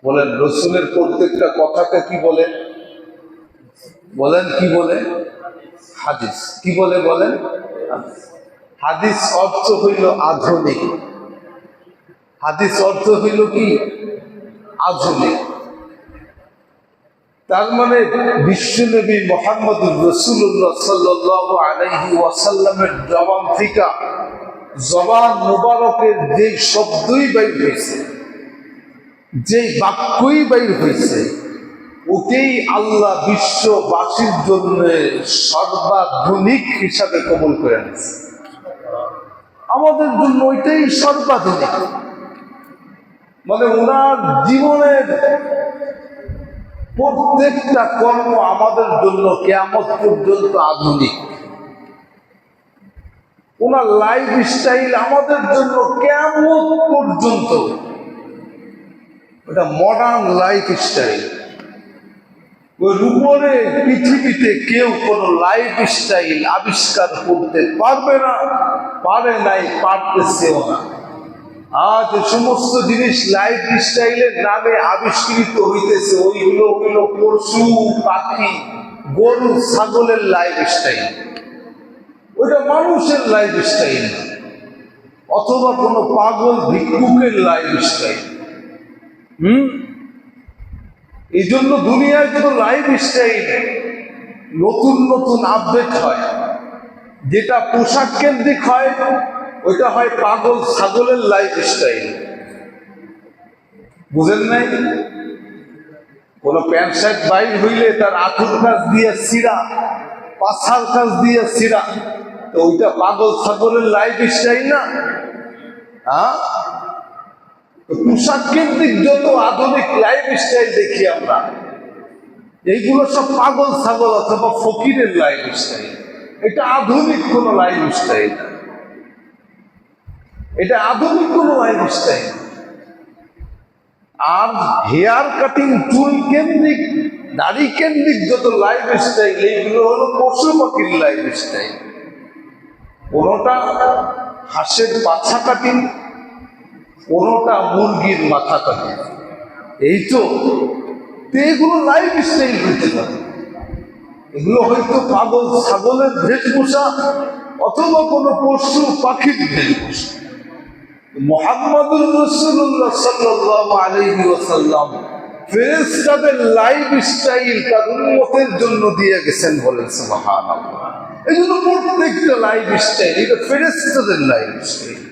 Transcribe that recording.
বলেন রসুলের প্রত্যেকটা কথাকে কি বলে? বলেন কি বলে? হাদিস। কি বলে বলেন? হাদিস অর্থ হইল আধুনিক। হাদিস অর্থ হইল কি? আধুনিক। তার মানে বিশ্বনবী মুহাম্মদুর রাসূলুল্লাহ সাল্লাল্লাহু আলাইহি ওয়াসাল্লামের জবান থেকে জবান মুবারকের যে শব্দই বাইর হয়েছে, যে বাক্যই বাইর হয়েছে, ওকেই আল্লাহ বিশ্ববাসীর জন্য সর্বাধুনিক হিসাবে কবুল করে নিয়েছে। আমাদের জন্য ওইটাই সর্বাধুনিক। মানে ওনার জীবনের প্রত্যেকটা কর্ম আমাদের জন্য কিয়ামত পর্যন্ত আধুনিক। ওনার লাইফ স্টাইল আমাদের জন্য কিয়ামত পর্যন্ত এটা মডার্ন লাইফ স্টাইল। ওই উপরে পৃথিবীতে কেউ কোনো লাইফ স্টাইল আবিষ্কার করতে পারবে না, পারে নাই, পারতেছেও না। আজ সমস্ত জিনিস লাইফ স্টাইলের নামে আবিষ্কৃত হইতেছে, ওইগুলো হইল পশু পাখি গরু ছাগলের লাইফ স্টাইল। ওইটা মানুষের লাইফ স্টাইল অথবা কোনো পাগল ভিক্ষুকের লাইফ স্টাইল। এই জন্য দুনিয়ার কোনো লাইফ স্টাইল নতুন নতুন আপডেট হয়। যেটা পোশাক কেন্দ্রিক হয় ওইটা হয় পাগল ছাগলের লাইফ স্টাইল। বুঝেন নাই? কোন প্যান্ট শার্ট বাইর হইলে তার আঁথুর কাজ দিয়ে ছিঁড়া, পাছার কাজ দিয়ে ছিঁড়া, তো ওইটা পাগল ছাগলের লাইফ স্টাইল না? পোশাক কেন্দ্রিক যত আধুনিক লাইফ স্টাইল দেখি আমরা, এইগুলো সব পাগল ছাগল অথবা ফকিরের লাইফ স্টাইল। এটা আধুনিক কোন লাইফ স্টাইল, এটা আধুনিক কোন লাইফ স্টাইল। আর হেয়ার কাটিং, চুল কেন্দ্রিক, দাড়ি কেন্দ্রিক যত লাইফ স্টাইল, এইগুলো হলো পশু পাখির লাইফ স্টাইল। কোনোটা হাঁসের পাছা কাটিং, কোনোটা মুরগির মাথা কাটিং। এই তো এগুলো লাইফ স্টাইল হইতে পারে। এগুলো হয়তো পাগল ছাগলের বেশভূষা অথবা কোনো পশু পাখির বেশভূষা। মুহাম্মদুর রাসূলুল্লাহ সাল্লাল্লাহু আলাইহি ওয়াসাল্লাম ফেরেশতাদের লাইফ স্টাইল তার উম্মতের জন্য দিয়ে গেছেন, বলেন সুবহানাল্লাহ। এই জন্য প্রত্যেকটা লাইফ স্টাইল এটা ফেরেশতাদের লাইফ স্টাইল।